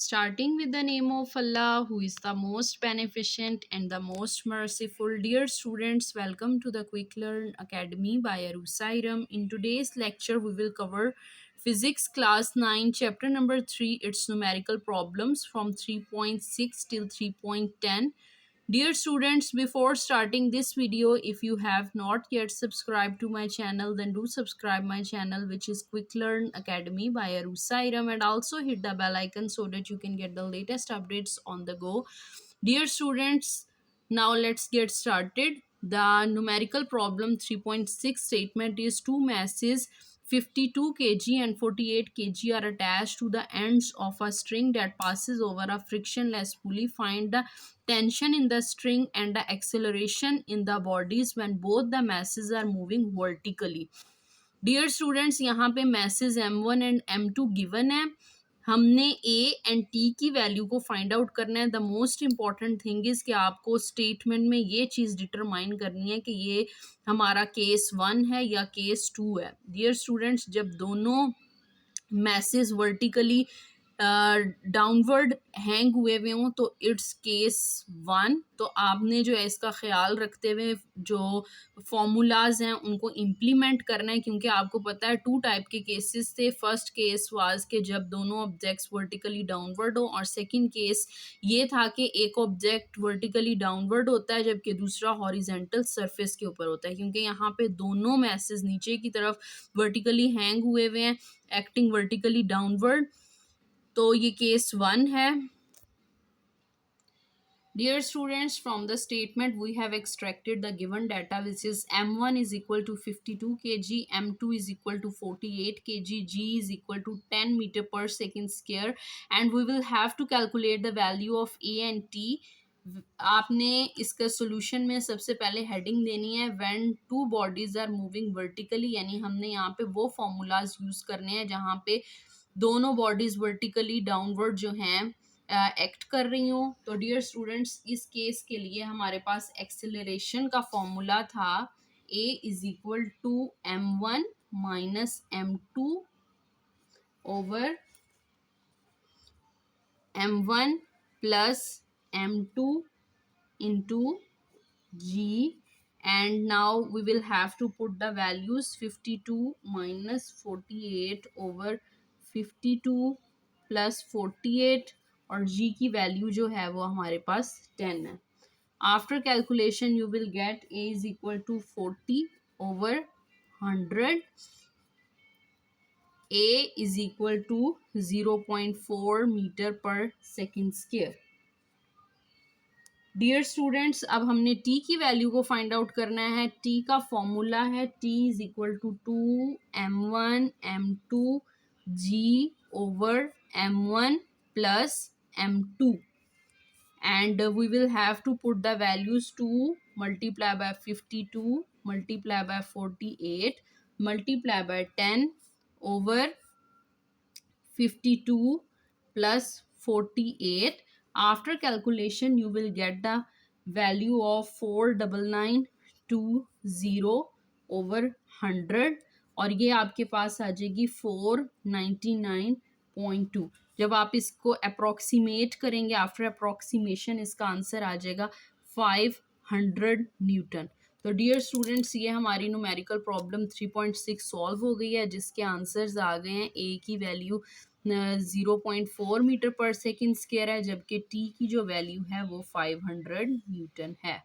Starting with the name of Allah, who is the most beneficent and the most merciful. Dear students, welcome to the Quick Learn Academy by Arusairam. In today's lecture, we will cover Physics Class 9, Chapter number 3, its numerical problems from 3.6 till 3.10. Dear students, before starting this video, if you have not yet subscribed to my channel, then do subscribe my channel, which is Quick Learn Academy by Arusairam, and also hit the bell icon so that you can get the latest updates on the go. Dear students, now let's get started. The numerical problem 3.6 statement is two masses 52 kg and 48 kg are attached to the ends of a string that passes over a frictionless pulley. Find the tension in the string and the acceleration in the bodies when both the masses are moving vertically. Dear students, यहाँ पे message m1 and m2 given है. हमने a and t की value को find out करना है. The most important thing is कि आपको स्टेटमेंट में ये चीज़ डिटरमाइन करनी है कि ये हमारा केस 1 है या केस 2 है. डियर स्टूडेंट्स, जब दोनों मैसेज वर्टिकली डाउनवर्ड हैंग हुए हुए हों तो इट्स केस 1. तो आपने जो है इसका ख्याल रखते हुए जो फॉर्मूलाज हैं उनको इम्प्लीमेंट करना है, क्योंकि आपको पता है टू टाइप के केसेस थे. फर्स्ट केस वाज के जब दोनों ऑब्जेक्ट्स वर्टिकली डाउनवर्ड हो, और सेकंड केस ये था कि एक ऑब्जेक्ट वर्टिकली डाउनवर्ड होता है जबकि दूसरा हॉरिजेंटल सरफेस के ऊपर होता है. क्योंकि यहाँ पे दोनों मैसेज नीचे की तरफ वर्टिकली हैंग हुए हुए हैं, एक्टिंग वर्टिकली डाउनवर्ड, तो ये केस 1 है. Dear students, from the statement we have extracted the given data, which is m1 is equal to 52 kg, m2 is equal to 48 kg, g is equal to 10 meter per second square, and we will have to calculate the value of a and t. आपने इसका solution में सबसे पहले heading देनी है when two bodies are moving vertically, यानी हमने यहाँ पे वो फॉर्मूलाज यूज करने हैं जहाँ पे दोनों बॉडीज वर्टिकली डाउनवर्ड जो हैं एक्ट कर रही हूँ. तो डियर स्टूडेंट्स, इस केस के लिए हमारे पास एक्सेलरेशन का फॉर्मूला था a is equal to m1 minus m2 over m1 plus m2 into g, and now we will have to put the values 52 minus 48 over 52 plus 48, और g की value जो है वो हमारे पास 10 है. After calculation you will get a is equal to 40 over 100, a is equal to 0.4 metre per second square. Dear students, अब हमने t की वैल्यू को फाइंड आउट करना है. t का फॉर्मूला है t is equal to 2m1 m2 g over m1 plus m2, and we will have to put the values 2 multiply by 52 multiply by 48 multiply by 10 over 52 plus 48. After calculation you will get the value of 49920 over 100, और ये आपके पास आ जाएगी 499.2. जब आप इसको approximate करेंगे, after approximation इसका answer आ जाएगा 500 न्यूटन. तो डियर स्टूडेंट्स, ये हमारी न्यूमेरिकल प्रॉब्लम 3.6 सॉल्व हो गई है, जिसके आंसर्स आ गए हैं. ए की value 0.4 metre per second square है, जबकि टी की जो वैल्यू है वो 500 न्यूटन है.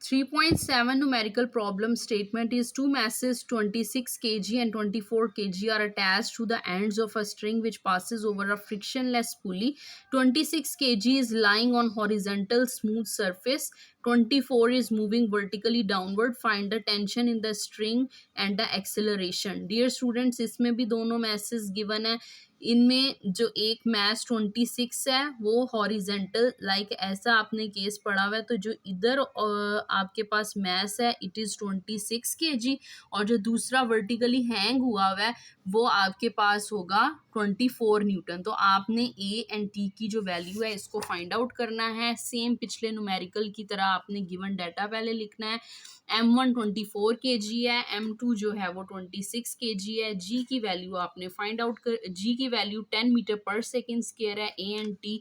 3.7 numerical problem statement is two masses 26 kg and 24 kg are attached to the ends of a string which passes over a frictionless pulley. 26 kg is lying on horizontal smooth surface. 24 is moving vertically downward. Find the tension in the string and the acceleration. Dear students, इसमें भी दोनों masses given है. इनमें जो एक mess 26 है वो horizontal like ऐसा आपने केस पढ़ा हुआ है, तो जो इधर आपके पास मैस है इट इज़ 26 kg, और जो दूसरा वर्टिकली हैंग हुआ है वो आपके पास होगा 24 न्यूटन. तो आपने ए एंड टी की जो वैल्यू है इसको फाइंड आउट करना है. सेम पिछले न्यूमेरिकल की तरह आपने गिवन डाटा पहले लिखना है। M1 24 kg है, M2 जो है वो 26 kg है। G की वैल्यू आपने फाइंड आउट कर, G की value 10 metre per second square है। A एंड T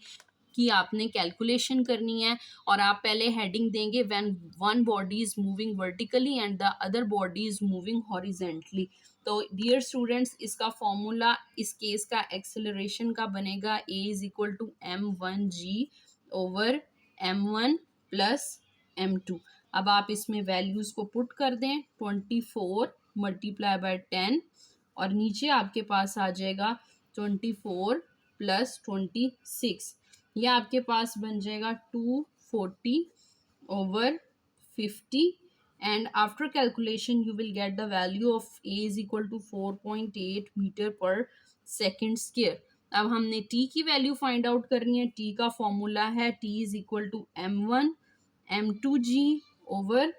की आपने कैलकुलेशन करनी है और आप पहले हेडिंग देंगे when one body is moving vertically and the other body is moving horizontally. तो डियर स्टूडेंट्स, इसका फॉर्मूला इस केस का एक्सेलरेशन का बनेगा a is equal to m1g over m1 plus m2। अब आप इसमें वैल्यूज को पुट कर दें, 24 मल्टीप्लाई बाय 10 और नीचे आपके पास आ जाएगा 24 प्लस 26। यह आपके पास बन जाएगा 240 over 50 and after calculation you will get the value of a is equal to 4.8 metre per second square. अब हमने t की वैल्यू फाइंड आउट करनी है। t का फॉर्मूला है t is equal to m1 m2g over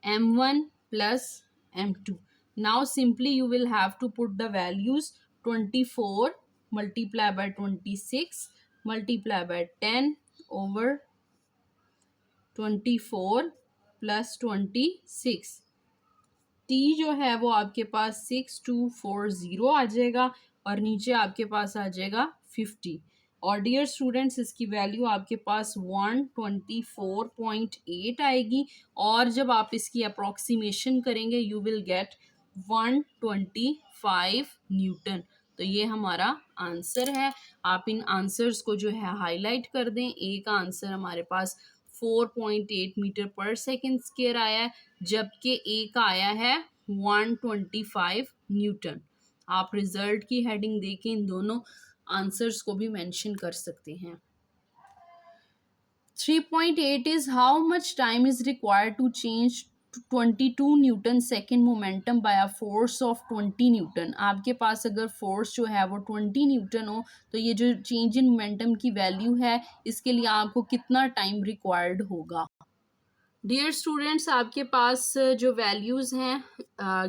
m1 plus m2। Now simply you will have to put the values, 24 multiply by 26 multiply by 10 over 24 plus 26। t जो है वो आपके पास 6240 आ जाएगा और नीचे आपके पास आ जाएगा 50। और डियर स्टूडेंट्स, इसकी वैल्यू आपके पास 124.8 आएगी और जब आप इसकी अप्रॉक्सीमेशन करेंगे यू विल गेट 125 न्यूटन। तो ये हमारा आंसर है। आप इन आंसर्स को जो है हाईलाइट कर दें। ए का आंसर हमारे पास 4.8 मीटर पर सेकेंड स्क्वायर आया है, जबकि ए का आया है 125 न्यूटन। आप रिजल्ट की हेडिंग देके इन दोनों आंसर्स को भी मेंशन कर सकते हैं। 3.8 is how much time is required to change 22 newton second momentum by a force of 20 newton. आपके पास अगर फोर्स जो है वो 20 न्यूटन हो तो ये जो चेंज इन मोमेंटम की वैल्यू है इसके लिए आपको कितना टाइम रिक्वायर्ड होगा। डियर स्टूडेंट्स, आपके पास जो वैल्यूज़ हैं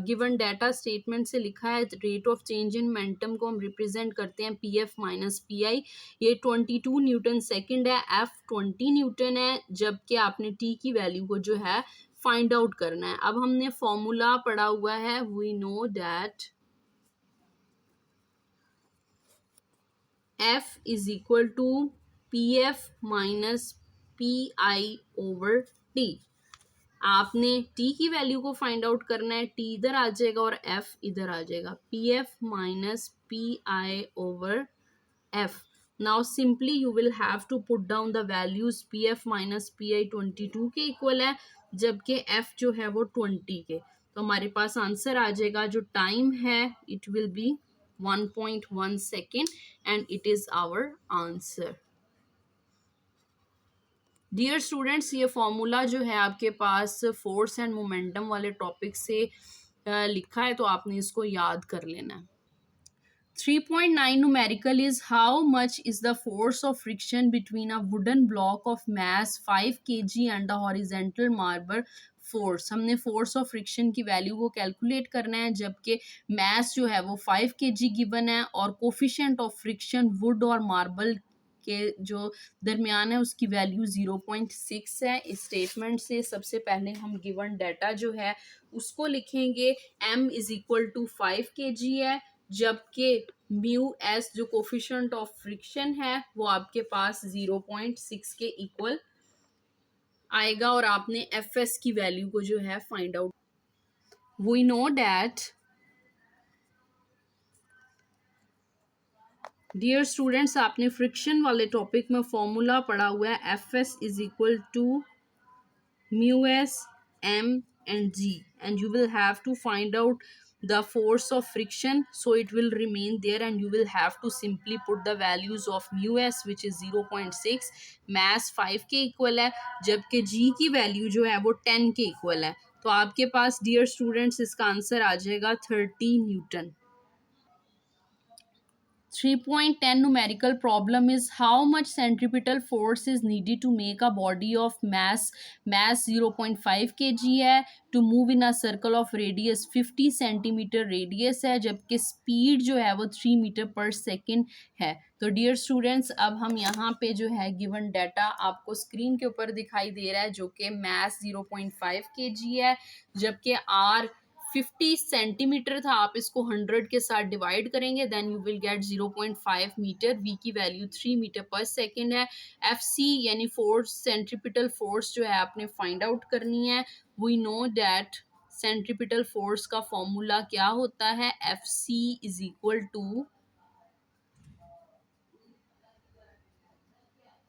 गिवन डाटा स्टेटमेंट से लिखा है। Rate of change in momentum को हम रिप्रेजेंट करते हैं पी एफ माइनस पी आई। ये 22 न्यूटन सेकंड है, एफ 20 न्यूटन है, जबकि आपने टी की वैल्यू को जो है फाइंड आउट करना है। अब हमने फॉर्मूला पढ़ा हुआ है, we know that F is equal to P F minus P I over T. आपने t की वैल्यू को फाइंड आउट करना है। t इधर आ जाएगा और f इधर आ जाएगा, P F minus P I over f। Now simply you will have to put down the values. P F minus P I 22 के इक्वल है, जबकि f जो है वो 20 के। तो हमारे पास आंसर आ जाएगा, जो टाइम है it will be 1.1 second and it is our answer. Dear students, ये फॉर्मूला जो है आपके पास फोर्स एंड मोमेंटम वाले टॉपिक से लिखा है, तो आपने इसको याद कर लेना है। 3.9 numerical is how much is the force of friction between a wooden block of mass 5 kg and a horizontal marble force. हमने फोर्स ऑफ फ्रिक्शन की वैल्यू को कैलकुलेट करना है, जबकि मैस जो है वो 5 kg गिवन है और कोफिशिएंट ऑफ फ्रिक्शन वुड और मार्बल के जो दरमियान है उसकी वैल्यू 0.6 है। इस स्टेटमेंट से सबसे पहले हम गिवन डाटा जो है उसको लिखेंगे। m is equal to 5 kg है, जबकि म्यू एस जो कोफिशिएंट ऑफ फ्रिक्शन है वो आपके पास 0.6 के इक्वल आएगा और आपने एफ एस की वैल्यू को जो है find out. We know that dear students, आपने फ्रिक्शन वाले टॉपिक में फॉर्मूला पढ़ा हुआ है, F S is equal to mu S M and g, and you will have to find out the force of friction, so it will remain there and you will have to simply put the values of mu s which is 0.6, mass 5 के equal है, जबकि g की value जो है वो 10 के equal है। तो आपके पास डियर स्टूडेंट्स इसका आंसर आ जाएगा 30 Newton. 3.10 numerical problem is how much centripetal force is needed to make a body of mass 0.5 kg है to move in a circle of radius 50 centimetre radius है, जबकि स्पीड जो है वो 3 मीटर पर सेकेंड है। तो dear students, अब हम यहाँ पे जो है गिवन डाटा आपको स्क्रीन के ऊपर दिखाई दे रहा है, जो कि मैथ 0.5 kg है, जबकि आर 50 सेंटीमीटर था। आप इसको 100 के साथ डिवाइड करेंगे, then you will get 0.5 metre. V की वैल्यू 3 मीटर पर सेकेंड है। एफ सी यानी फोर्स, सेंट्रीपिटल फोर्स जो है आपने फाइंड आउट करनी है। We know that centripetal force का फॉर्मूला क्या होता है, F C is equal to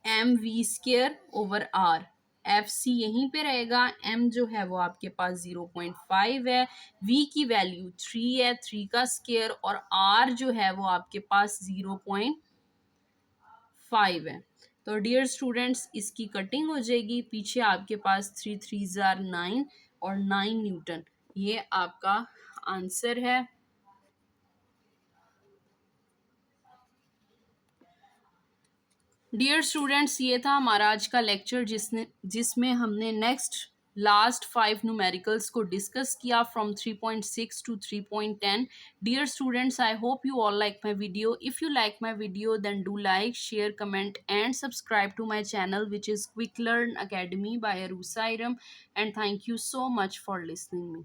M V square over R. F C यहीं पे रहेगा, एम जो है वो आपके पास 0.5 है, वी की वैल्यू 3 है, 3 का स्केयर, और आर जो है वो आपके पास 0.5 है। तो डियर स्टूडेंट्स, इसकी कटिंग हो जाएगी, पीछे आपके पास 3 3 जार 9 और 9 न्यूटन, ये आपका आंसर है। डियर स्टूडेंट्स, ये था हमारा आज का लेक्चर, जिसमें हमने नेक्स्ट लास्ट 5 न्यूमेरिकल्स को डिस्कस किया from 3.6 to 3.10। Dear students, I hope you all like my video. If you like my video then do like, share, comment and subscribe to my channel which is Quick Learn Academy by Arusa Iram, and thank you so much for listening me.